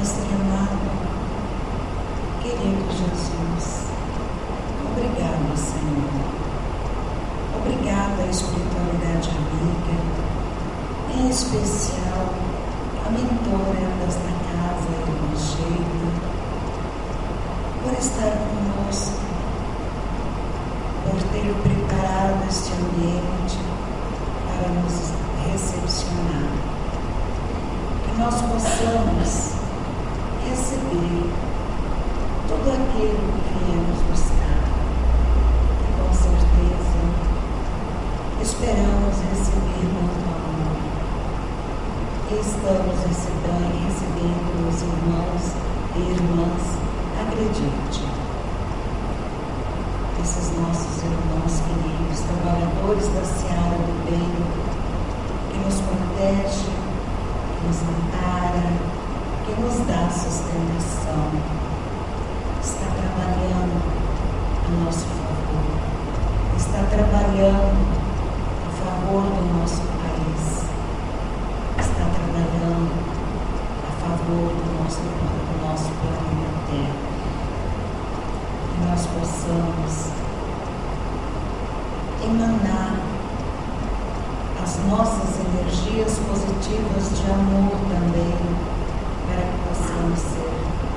Mestre amado, querido Jesus, obrigado, Senhor. Obrigada à espiritualidade amiga, em especial a mentora desta casa, a Irmã Sheila, por estar conosco, por ter preparado este ambiente para nos recepcionar. Que nós possamos receber tudo aquilo que viemos buscar. E com certeza esperamos receber muito amor. E estamos recebendo os irmãos e irmãs, acredite, esses nossos irmãos queridos, trabalhadores da seara do bem, que nos protege, que nos ampara, que nos dá sustentação, está trabalhando a nosso favor, está trabalhando a favor do nosso país, está trabalhando a favor do nosso planeta Terra. Que nós possamos emanar as nossas energias positivas de amor também, para que possamos ser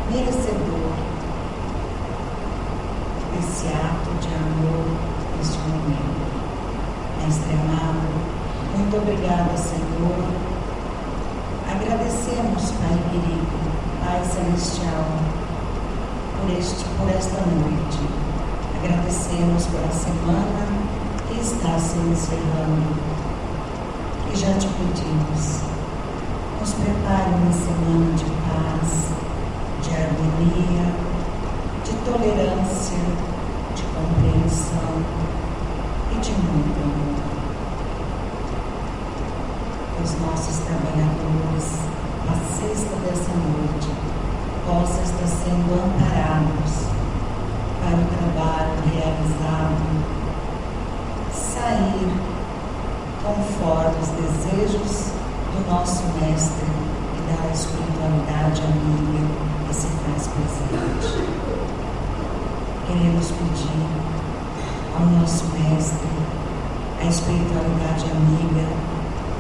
merecedor desse ato de amor neste momento. Mestre amado, muito obrigada, Senhor. Agradecemos, Pai querido, Pai celestial, por esta noite. Agradecemos pela semana que está se encerrando. E já te pedimos, nos prepare uma semana de paz, de harmonia, de tolerância, de compreensão e de muito amor. Os nossos trabalhadores, a sexta dessa noite, possa estar sendo amparados para o trabalho realizado, sair conforme os desejos do nosso Mestre e da espiritualidade amiga que se faz presente. Queremos pedir ao nosso Mestre, a espiritualidade amiga,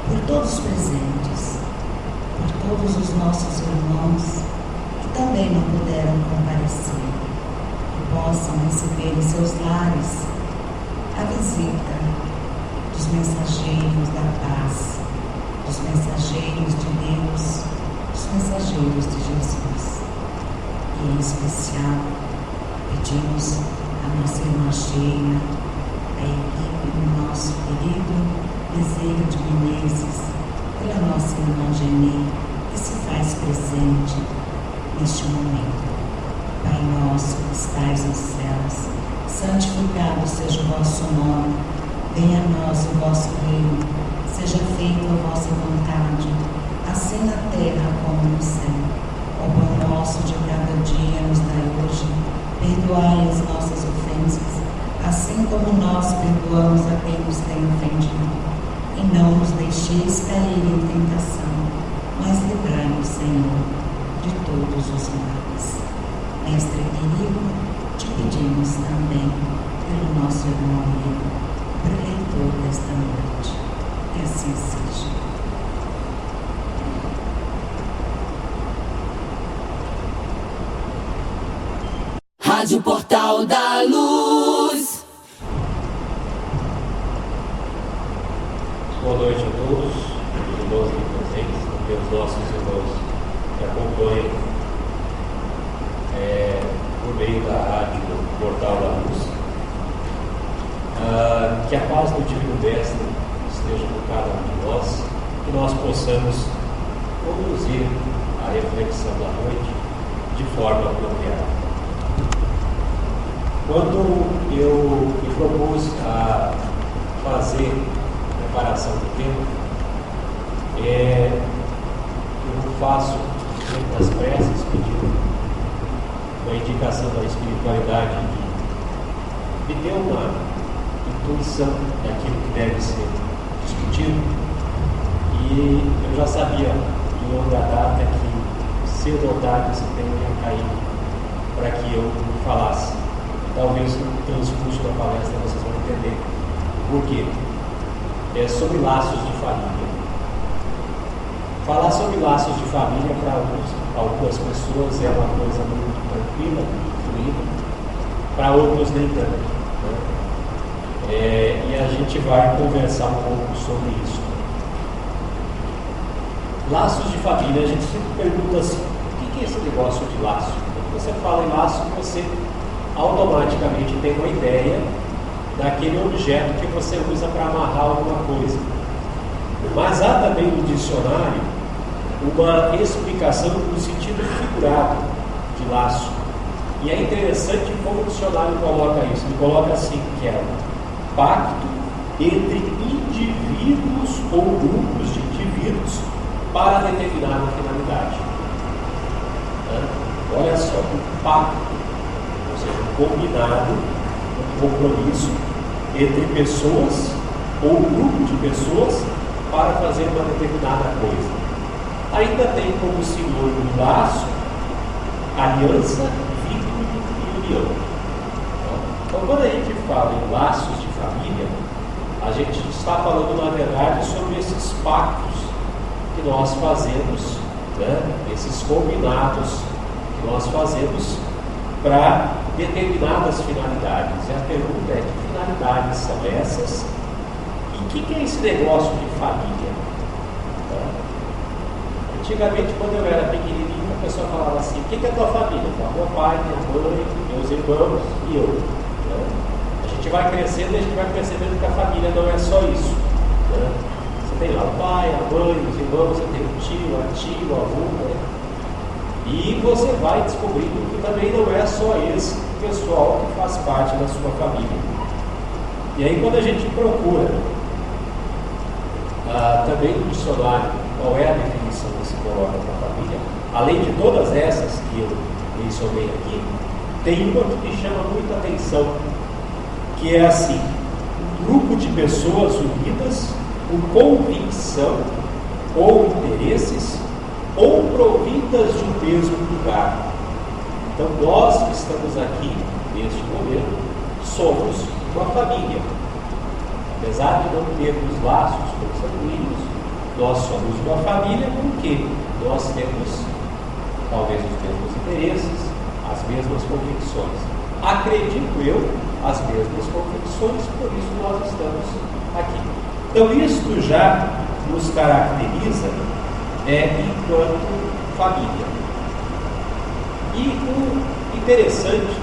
por todos os presentes, por todos os nossos irmãos que também não puderam comparecer, que possam receber em seus lares a visita dos mensageiros da paz, dos mensageiros de Deus, dos mensageiros de Jesus. E em especial pedimos a nossa irmã Sheila, a equipe do nosso querido Bezerra de Menezes, pela nossa irmã Genê, que se faz presente neste momento. Pai nosso que estais nos céus, santificado seja o vosso nome, venha a nós o vosso reino, seja feita a vossa vontade, assim na terra como no céu. O pão nosso de cada dia nos dai hoje, perdoai as nossas ofensas, assim como nós perdoamos a quem nos tem ofendido. E não nos deixeis cair em tentação, mas livrai-nos, Senhor, de todos os males. Mestre querido, te pedimos também pelo nosso irmão amigo, preleitor desta noite. E assim seja. Rádio Portal da Luz. Boa noite a todos, os irmãos aqui presentes, e os nossos irmãos que acompanham por meio da Rádio Portal da Luz. Que a paz do Divino Mestre esteja com cada um de nós, que nós possamos conduzir a reflexão da noite de forma apropriada. Quando eu me propus a fazer a preparação do tempo, eu faço sempre as preces pedindo uma indicação da espiritualidade que me deu uma intuição daquilo que deve ser discutido, e eu já sabia de longa data que cedo ou tarde esse tema ia cair para que eu falasse. Talvez no transcurso da palestra vocês vão entender por quê. É sobre laços de família. Falar sobre laços de família para algumas pessoas é uma coisa muito tranquila, muito fluida, para outros nem tanto. Né? E a gente vai conversar um pouco sobre isso. Laços de família, a gente sempre pergunta assim, o que é esse negócio de laço? Quando você fala em laço, você automaticamente tem uma ideia daquele objeto que você usa para amarrar alguma coisa. Mas há também no dicionário uma explicação no sentido figurado de laço. E é interessante como o dicionário coloca isso. Ele coloca assim, que é um pacto entre indivíduos ou grupos de indivíduos para determinada finalidade. Olha só, um pacto, ou seja, um combinado, um compromisso entre pessoas ou um grupo de pessoas para fazer uma determinada coisa. Ainda tem como sinônimo laço, aliança, vínculo e união. Então, quando a gente fala em laços de família, a gente está falando, na verdade, sobre esses pactos que nós fazemos, né? Esses combinados que nós fazemos para determinadas finalidades. E a pergunta é: que finalidades são essas? E o que é esse negócio de família? Antigamente, quando eu era pequenininho, a pessoa falava assim: o que é a tua família? Então, meu pai, minha mãe, meus irmãos e eu. Né? A gente vai crescendo e a gente vai percebendo que a família não é só isso. Né? Você tem lá o pai, a mãe, os irmãos, você tem o tio, a tia, o avô. Né? E você vai descobrindo que também não é só esse pessoal que faz parte da sua família. E aí, quando a gente procura também no dicionário qual é a definição que se coloca para a família, além de todas essas que eu mencionei aqui, tem uma que me chama muita atenção, que é assim: um grupo de pessoas unidas por convicção ou interesses ou provindas de um mesmo lugar. Então, nós que estamos aqui neste momento somos uma família. Apesar de não termos laços consanguíneos, nós somos uma família porque nós temos talvez os mesmos interesses, as mesmas convicções. Acredito eu, as mesmas convicções, por isso nós estamos aqui. Então, isto já nos caracteriza enquanto família. E o interessante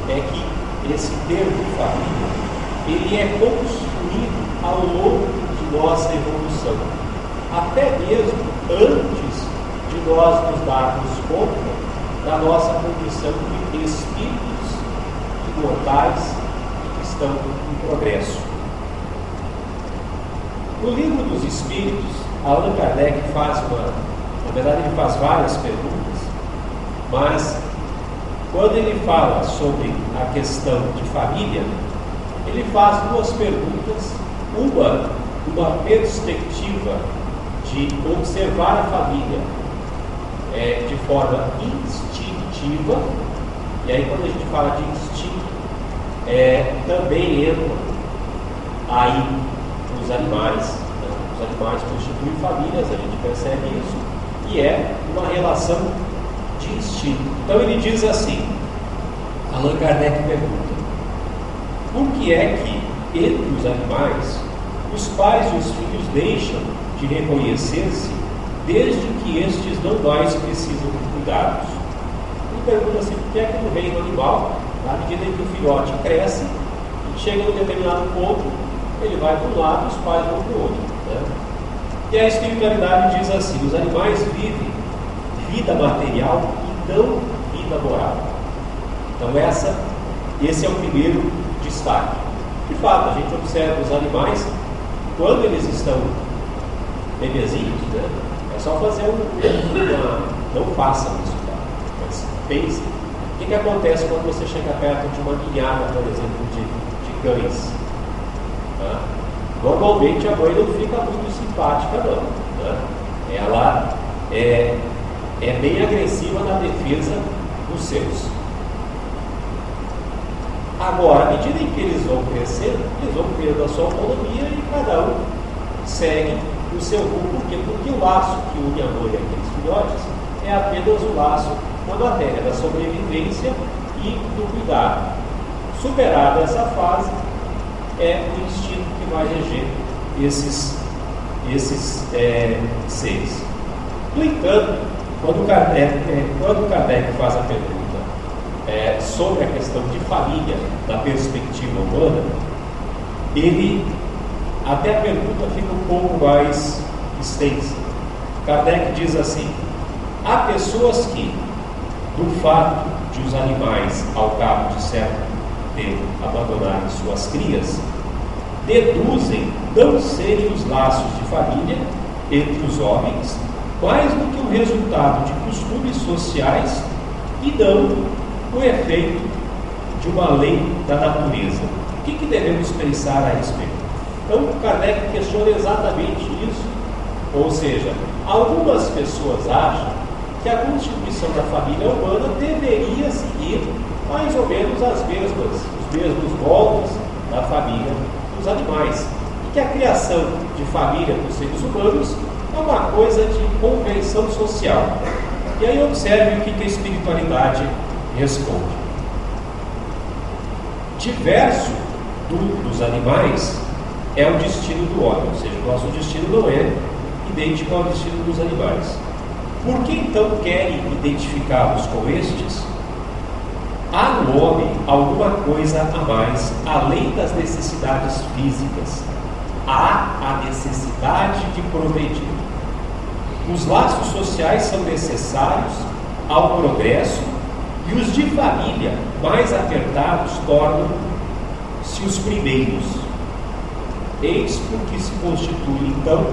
é que esse termo família, ele é construído ao longo de nossa evolução, até mesmo antes de nós nos darmos conta da nossa condição de espíritos imortais que estão em progresso. No livro dos Espíritos, Allan Kardec na verdade ele faz várias perguntas, mas quando ele fala sobre a questão de família, ele faz duas perguntas, uma perspectiva de observar a família de forma instintiva, e aí quando a gente fala de instinto, também entra aí os animais, né? Os animais constituem famílias, a gente percebe isso, e é uma relação de instinto. Então ele diz assim, Allan Kardec pergunta: por que é que, entre os animais, os pais e os filhos deixam de reconhecer-se desde que estes não mais precisam de cuidados? Ele pergunta assim: por que é que no reino animal, na medida em que o filhote cresce, chega a um determinado ponto, ele vai para um lado e os pais vão para o outro, né? E a espiritualidade diz assim: os animais vivem vida material e não vida moral. Então esse é o primeiro destaque. De fato, a gente observa os animais, quando eles estão bebezinhos, né? É só fazer não façam isso, tá? Mas pensem, o que acontece quando você chega perto de uma ninhada, por exemplo, de cães? Tá? Normalmente a mãe não fica muito simpática, não, né? Ela é bem agressiva na defesa dos seus. Agora, à medida em que eles vão crescendo, eles vão criando a sua autonomia e cada um segue o seu rumo. Por quê? Porque o laço que une a mãe e aqueles filhotes é apenas o laço da matéria, da sobrevivência e do cuidado. Superada essa fase, é o instinto que vai reger esses seres. No entanto, quando Kardec faz a pergunta sobre a questão de família da perspectiva humana, até a pergunta fica um pouco mais extensa. Kardec diz assim: há pessoas que, do fato de os animais, ao cabo de certo tempo, abandonarem suas crias, deduzem não serem os laços de família entre os homens mais do que o resultado de costumes sociais e não o efeito de uma lei da natureza. O que devemos pensar a respeito? Então, Kardec questiona exatamente isso, ou seja, algumas pessoas acham que a constituição da família humana deveria seguir mais ou menos os mesmos moldes da família dos animais, e que a criação de família dos seres humanos é uma coisa de convenção social. E aí observe o que a espiritualidade responde. Diverso dos animais é o destino do homem, ou seja, o nosso destino não é idêntico ao destino dos animais. Por que então querem identificá-los com estes? Há no homem alguma coisa a mais, além das necessidades físicas. Há a necessidade de progredir. Os laços sociais são necessários ao progresso e os de família mais apertados tornam-se os primeiros. Eis porque se constitui então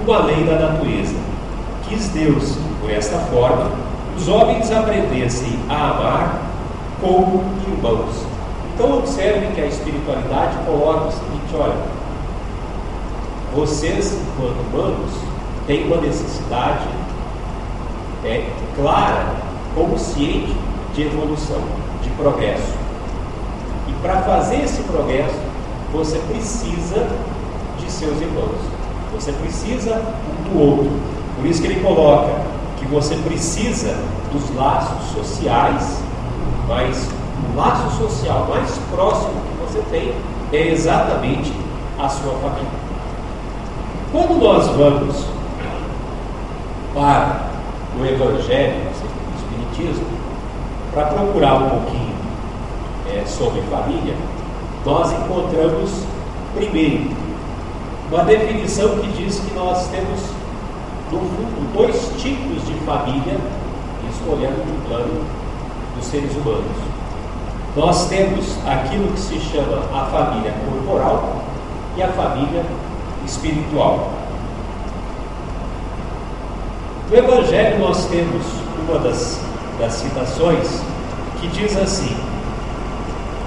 uma lei da natureza. Quis Deus, por esta forma, os homens aprendessem a amar como irmãos. Então observe que a espiritualidade coloca o seguinte: olha, vocês, enquanto humanos, têm uma necessidade clara, consciente de evolução, de progresso. E para fazer esse progresso, você precisa de seus irmãos. Você precisa um do outro. Por isso que ele coloca que você precisa dos laços sociais, mas o laço social mais próximo que você tem é exatamente a sua família. Quando nós vamos para o Evangelho, o Espiritismo, para procurar um pouquinho sobre família, nós encontramos, primeiro, uma definição que diz que nós temos, no fundo, dois tipos de família, escolhendo no plano dos seres humanos. Nós temos aquilo que se chama a família corporal e a família espiritual. No Evangelho nós temos uma das citações que diz assim: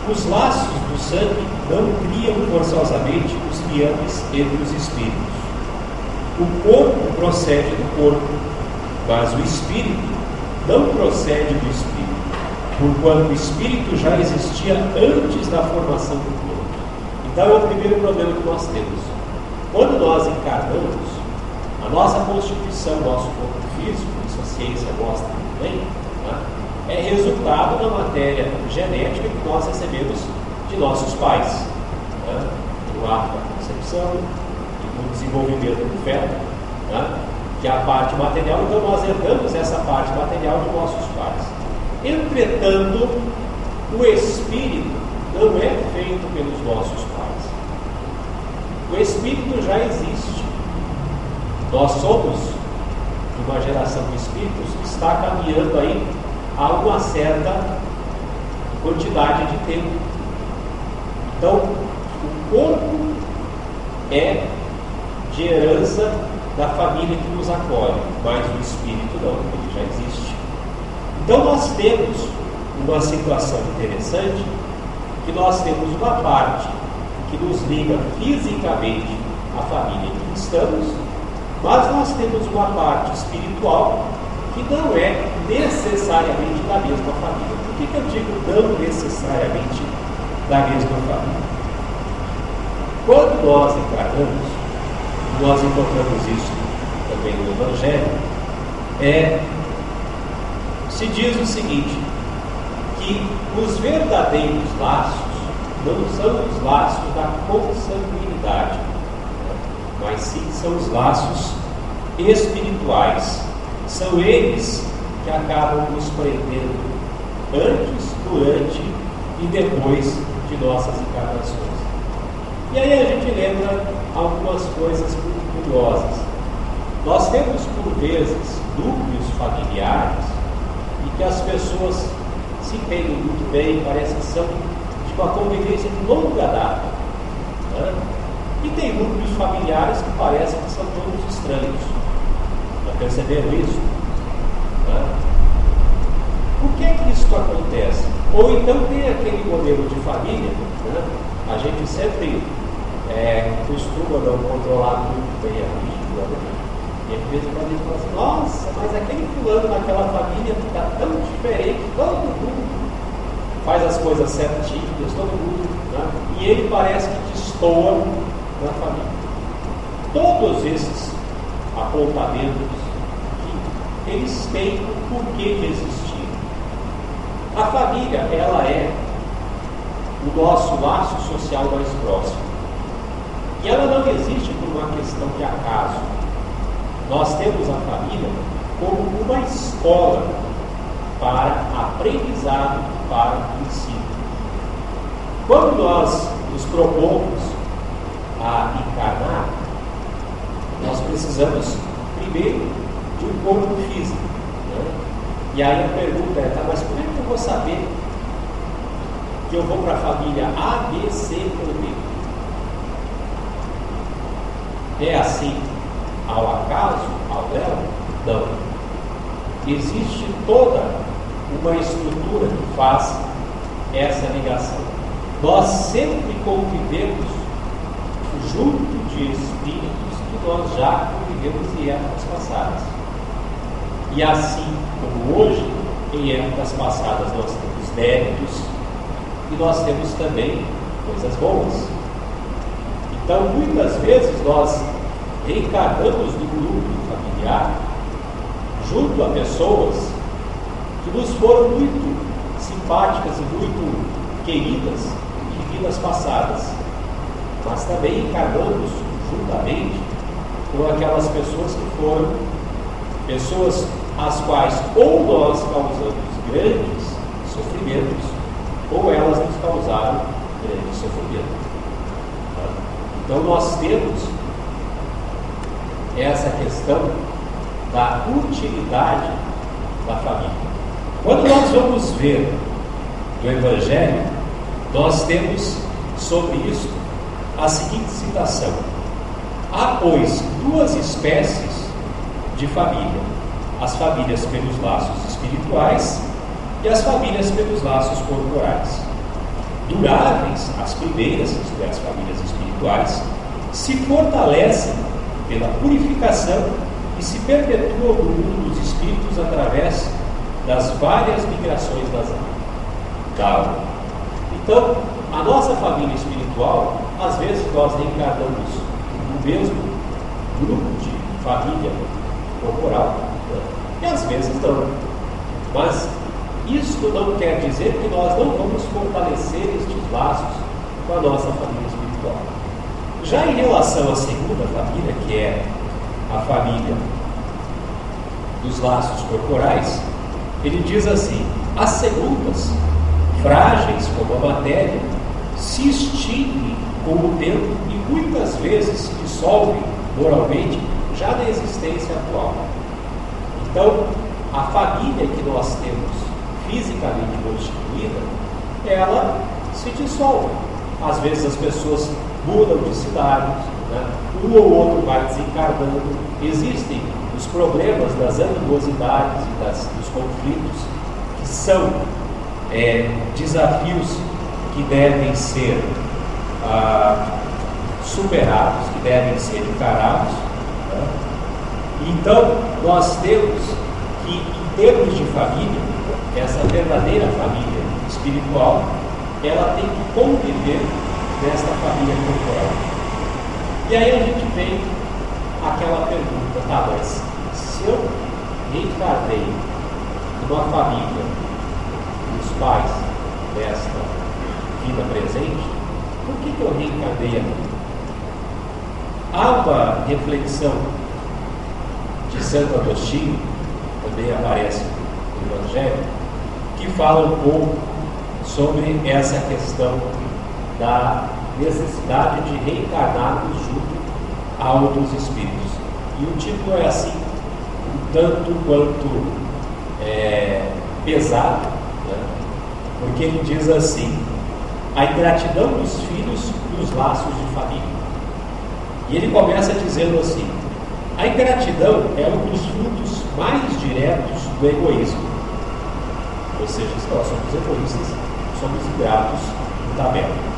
os laços do sangue não criam forçosamente os liames entre os espíritos. O corpo procede do corpo, mas o espírito não procede do espírito, porquanto o espírito já existia antes da formação do corpo. Então é o primeiro problema que nós temos. Quando nós encarnamos, a nossa constituição, nosso corpo físico, isso a ciência mostra muito bem, é resultado da matéria genética que nós recebemos de nossos pais, no ato da concepção e no desenvolvimento do feto, que é a parte material. Então nós herdamos essa parte material de nossos pais. Entretanto, o espírito não é feito pelos nossos pais. O espírito já existe. Nós somos de uma geração de espíritos que está caminhando aí há uma certa quantidade de tempo. Então, o corpo é de herança da família que nos acolhe, mas o espírito não, ele já existe. Então nós temos uma situação interessante, que nós temos uma parte que nos liga fisicamente à família em que estamos, mas nós temos uma parte espiritual que não é necessariamente da mesma família. Por que eu digo não necessariamente da mesma família? Quando nós encarnamos, nós encontramos isso também no Evangelho, se diz o seguinte, que os verdadeiros laços não são os laços da consanguinidade, mas sim são os laços espirituais. São eles que acabam nos prendendo antes, durante e depois de nossas encarnações. E aí a gente lembra algumas coisas muito curiosas. Nós temos, por vezes, núcleos familiares e que as pessoas se entendem muito bem, parece que são de uma convivência de longa data, né? E tem núcleos familiares que parecem que são todos estranhos. Já perceberam isso? Né? Por que isso acontece? Ou então tem aquele modelo de família, né? A gente sempre costuma não controlar muito bem a língua, né? E às vezes a gente fala assim, nossa, mas aquele fulano naquela família está tão diferente, todo mundo faz as coisas certinhas, todo mundo, né? E ele parece que destoa na família. Todos esses apontamentos, eles têm o porquê de existir. A família, ela é o nosso laço social mais próximo. E ela não existe por uma questão de acaso. Nós temos a família como uma escola para aprendizado, para ensino. Quando nós nos propomos a encarnar, nós precisamos primeiro de um corpo físico, né? E aí a pergunta é, tá, mas como é que eu vou saber que eu vou para a família A, B, C ou D? É assim ao acaso, ao belo? Não. Existe toda uma estrutura que faz essa ligação. Nós sempre convivemos junto de espíritos que nós já convivemos em épocas passadas. E assim como hoje, em épocas passadas nós temos méritos e nós temos também coisas boas. Então, muitas vezes nós reencarnamos no grupo familiar junto a pessoas que nos foram muito simpáticas e muito queridas de vidas passadas, mas também encarnamos juntamente com aquelas pessoas que foram pessoas às quais ou nós causamos grandes sofrimentos ou elas nos causaram grande sofrimento. Então nós temos essa questão da utilidade da família. Quando nós vamos ver no Evangelho, nós temos sobre isso a seguinte citação: há, pois, duas espécies de família, as famílias pelos laços espirituais e as famílias pelos laços corporais. Duráveis, as primeiras, isto é, as famílias espirituais, se fortalecem pela purificação e se perpetuam no mundo dos espíritos através das várias migrações da alma. Então, a nossa família espiritual, às vezes nós reencarnamos no mesmo grupo de família corporal, né? E às vezes não. Mas isso não quer dizer que nós não vamos fortalecer estes laços com a nossa família espiritual. Já em relação à segunda família, que é a família dos laços corporais, ele diz assim: as segundas, frágeis como a matéria, se extinguem com o tempo e muitas vezes se dissolvem moralmente já na existência atual. Então, a família que nós temos fisicamente constituída, ela se dissolve. Às vezes as pessoas mudam de cidade, né? Um ou outro vai desencarnando. Existem os problemas das animosidades e dos conflitos, que são desafios que devem ser superados, que devem ser encarados, né? Então, nós temos que, em termos de família, essa verdadeira família espiritual, ela tem que conviver nesta família corporal. E aí a gente tem aquela pergunta, tá, mas se eu reencarnei numa família dos pais desta vida presente, por que eu reencarnei aqui? Há uma reflexão de Santo Agostinho, também aparece no Evangelho, que fala um pouco sobre essa questão da necessidade de reencarnarmos junto a outros espíritos. E o título é assim, um tanto quanto pesado, né? Porque ele diz assim: a ingratidão dos filhos e os laços de família. E ele começa dizendo assim: a ingratidão é um dos frutos mais diretos do egoísmo. Ou seja, se nós somos egoístas, somos ingratos no tabela.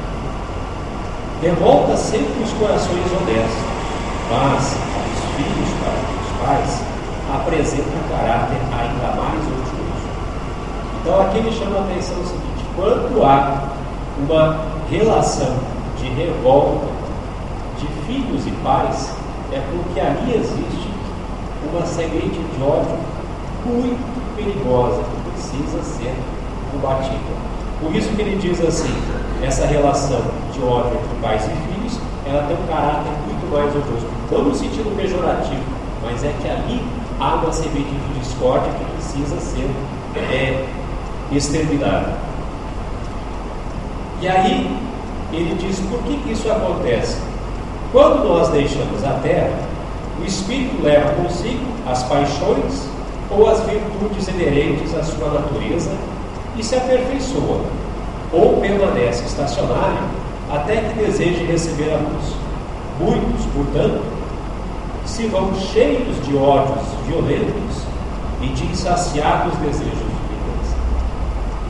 Revolta sempre os corações honestos, mas os filhos para os pais apresentam caráter ainda mais odioso. Então aqui ele chama a atenção o seguinte: quando há uma relação de revolta de filhos e pais, é porque ali existe uma semente de ódio muito perigosa que precisa ser combatida. Por isso que ele diz assim: essa relação de ódio entre pais e filhos, ela tem um caráter muito mais odioso, não no sentido pejorativo, mas é que ali há uma semente de discórdia que precisa ser exterminada. E aí ele diz: por que isso acontece? Quando nós deixamos a terra, o espírito leva consigo as paixões ou as virtudes inerentes à sua natureza e se aperfeiçoa, ou permanece estacionário até que deseje receber a luz. Muitos, portanto, se vão cheios de ódios violentos e de insaciáveis desejos de vingança.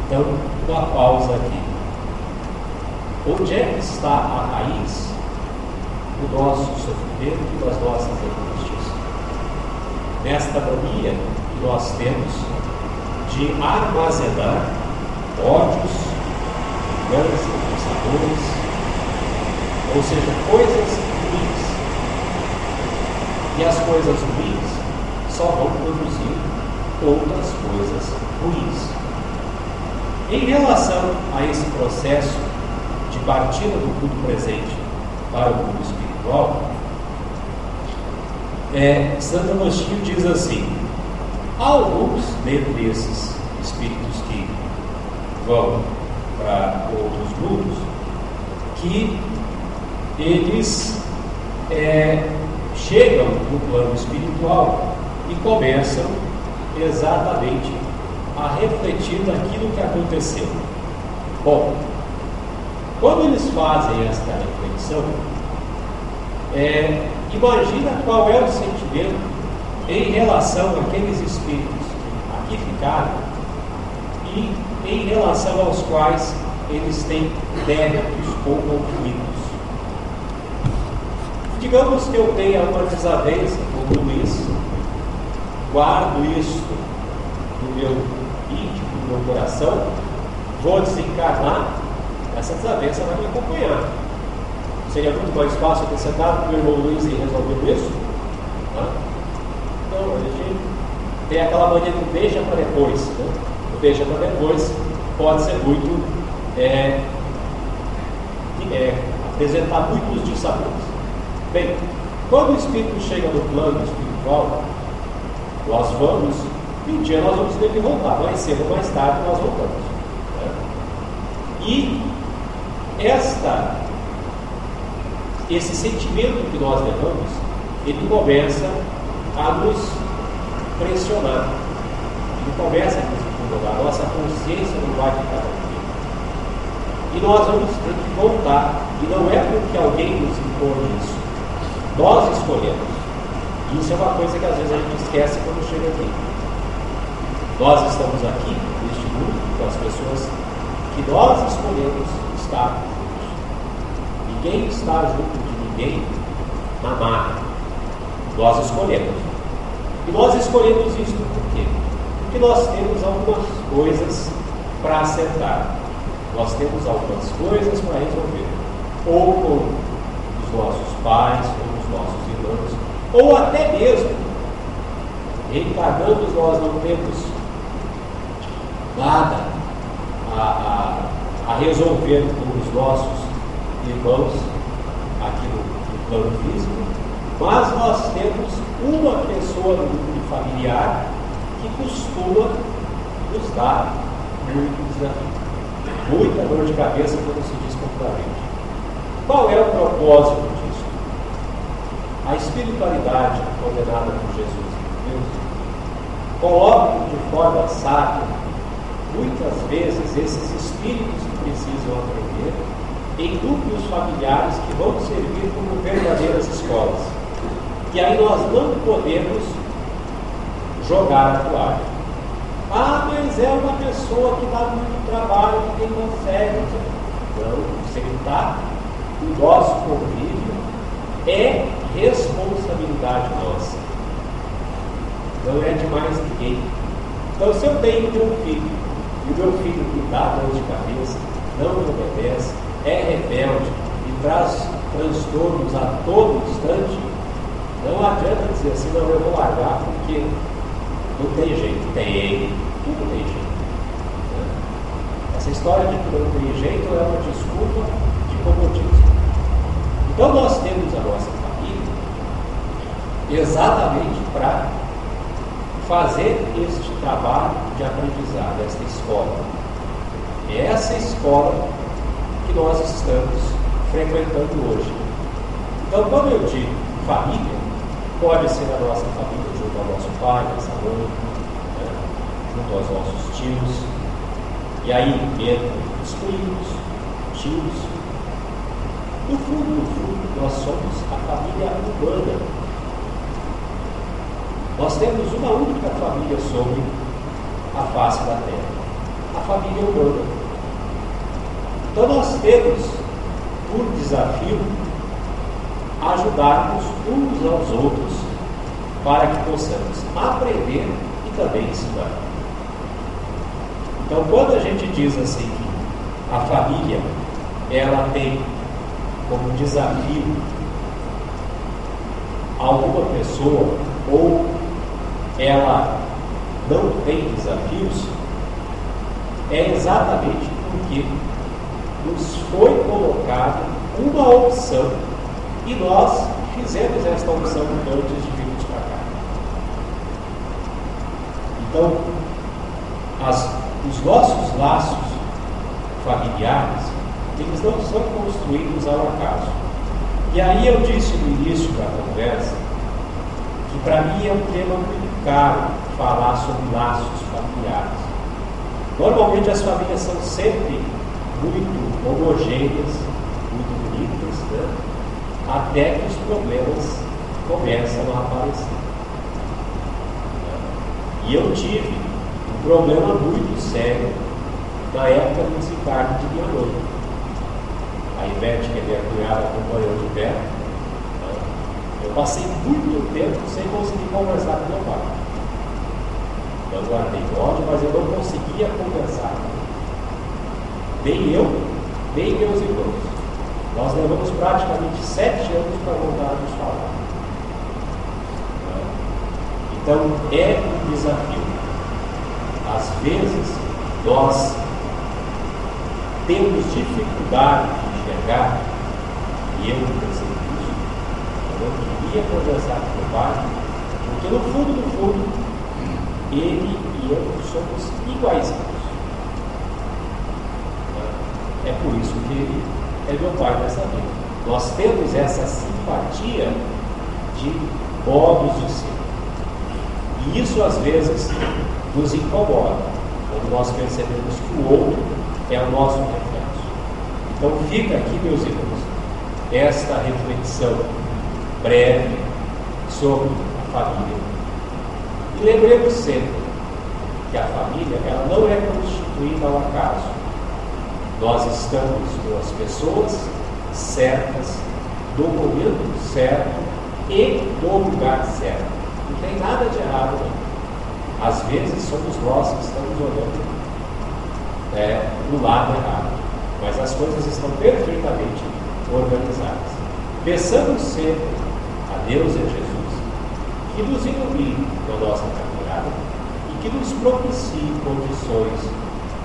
Então, uma pausa aqui. Onde é que está a raiz do nosso sofrimento e das nossas angústias? Nesta mania que nós temos de armazenar ódios, vinganças, pensadores, ou seja, coisas ruins. E as coisas ruins só vão produzir outras coisas ruins. Em relação a esse processo de partida do mundo presente para o mundo espiritual, Santo Agostinho diz assim: há alguns dentre esses espíritos que vão para outros mundos que eles chegam no plano espiritual e começam exatamente a refletir naquilo que aconteceu. Bom, quando eles fazem esta reflexão, imagina qual é o sentimento em relação àqueles espíritos que aqui ficaram e em relação aos quais eles têm débitos ou conflitos. Digamos que eu tenha uma desavença com o Luiz, guardo isso no meu íntimo, no meu coração, vou desencarnar, essa desavença vai me acompanhar. Seria muito mais fácil ter sentado com o meu irmão Luiz e resolver isso? Não, a gente tem aquela mania do deixa para depois. Né? O deixa para depois pode ser muito apresentar muitos dissabores. Bem, quando o espírito chega no plano espiritual, nós vamos, e um dia nós vamos ter que voltar, mais cedo ou mais tarde nós voltamos. Né? E esse sentimento que nós levamos, ele começa a nos pressionar, ele começa a nos incomodar, a nossa consciência não vai ficar tranquila. E nós vamos ter que voltar, e não é porque alguém nos impõe isso, nós escolhemos. Isso é uma coisa que às vezes a gente esquece quando chega aqui. Nós estamos aqui, neste mundo, com as pessoas que nós escolhemos estar juntos. Ninguém está junto de ninguém na marra. Nós escolhemos. E nós escolhemos isso por quê? Porque nós temos algumas coisas para acertar. Nós temos algumas coisas para resolver. Ou com os nossos pais, ou os nossos irmãos, ou até mesmo, reencarnando, nós não temos nada a resolver com os nossos irmãos aqui no plano físico, mas nós temos uma pessoa no grupo familiar que costuma nos dar muito desafio, muita dor de cabeça, como se diz popularmente. Qual é o propósito disso? A espiritualidade ordenada por Jesus e Deus coloca de forma sábia, muitas vezes, esses espíritos que precisam aprender em núcleos familiares que vão servir como verdadeiras escolas. E aí nós não podemos jogar a toalha. Ah, mas é uma pessoa que dá muito trabalho, que não consegue. Não, você está no nosso convívio, é responsabilidade nossa. Não é de mais ninguém. Então, se eu tenho um filho, e o meu filho me dá dor de cabeça, não me obedece, é rebelde e traz transtornos a todo instante, não adianta dizer assim, não, eu vou largar porque não tem jeito. Tudo tem jeito. Essa história de que não tem jeito é uma desculpa de comodismo. Então nós temos a nossa família exatamente para fazer este trabalho de aprendizado, esta escola. É essa escola que nós estamos frequentando hoje. Então, quando eu digo família, pode ser a nossa família junto ao nosso pai, nossa mãe, né? Junto aos nossos tios, e aí entram os primos, tios. No fundo, nós somos a família humana. Nós temos uma única família sobre a face da Terra, a família humana. Então nós temos, por desafio, ajudarmos uns aos outros para que possamos aprender e também ensinar. Então, quando a gente diz assim que a família ela tem como desafio alguma pessoa ou ela não tem desafios, é exatamente porque nos foi colocada uma opção e nós fizemos esta opção antes de virmos para cá. Então, os nossos laços familiares, eles não são construídos ao acaso. E aí eu disse no início da conversa que para mim é um tema muito caro falar sobre laços familiares. Normalmente as famílias são sempre muito homogêneas, muito bonitas, né? Até que os problemas começam a aparecer. E eu tive um problema muito sério na época do desencarne de minha mãe. A Ivete, que é minha cunhada, acompanhou de perto. Eu passei muito tempo sem conseguir conversar com meu pai. Eu guardei ódio, mas eu não conseguia conversar. Nem eu, nem meus irmãos. Nós levamos praticamente 7 anos para voltar a nos falar. Então, é um desafio. Às vezes, nós temos dificuldade de enxergar, e eu percebi isso, eu não queria conversar com meu pai, porque no fundo, ele e eu somos iguaizinhos. É por isso que ele é meu pai dessa vida. Nós temos essa simpatia de modos de ser. E isso às vezes nos incomoda, quando nós percebemos que o outro é o nosso reflexo. Então fica aqui, meus irmãos, esta reflexão breve sobre a família. E lembremos sempre que a família ela não é constituída ao acaso. Nós estamos com as pessoas certas, no momento certo e no lugar certo. Não tem nada de errado, não. Às vezes somos nós que estamos olhando do lado errado, mas as coisas estão perfeitamente organizadas. Peçamos sempre a Deus e a Jesus que nos ilumine na nossa caminhada e que nos propicie condições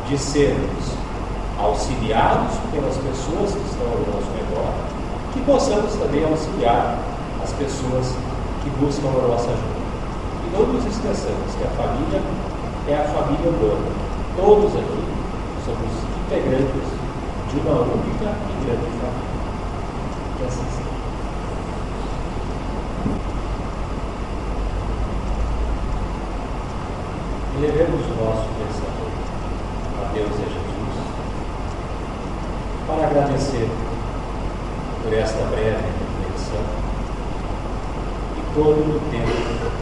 de sermos auxiliados pelas pessoas que estão ao nosso redor, que possamos também auxiliar as pessoas que buscam a nossa ajuda. E não nos esqueçamos que a família é a família humana. Todos aqui somos integrantes de uma única e grande família. Que assim seja. Elevemos o nosso pensamento a Deus e a Jesus para agradecer por esta breve reflexão e todo o tempo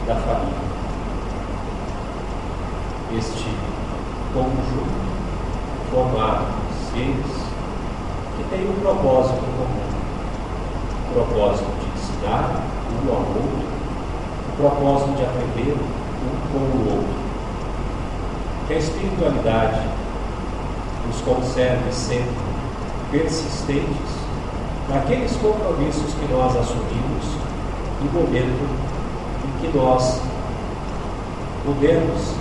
da família. Este conjunto formado por seres que têm um propósito comum, o propósito de ensinar um ao outro, o propósito de aprender um com o outro. Que a espiritualidade nos conserve sempre persistentes naqueles compromissos que nós assumimos no momento em que nós pudermos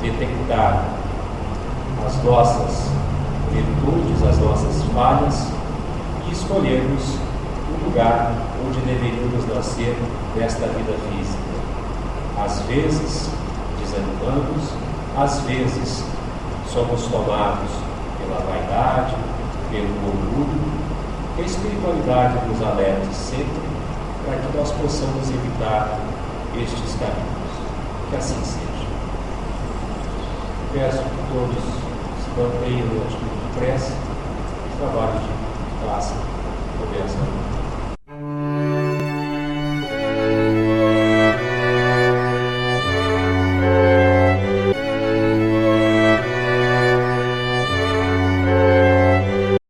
detectar as nossas virtudes, as nossas falhas e escolhermos o lugar onde deveríamos nascer nesta vida física. Às vezes desanimamos, às vezes somos tomados pela vaidade, pelo orgulho. Que a espiritualidade nos alerte sempre para que nós possamos evitar estes caminhos. Que assim seja. Peço que todos se mantenham no atitude de prece e trabalho de paz.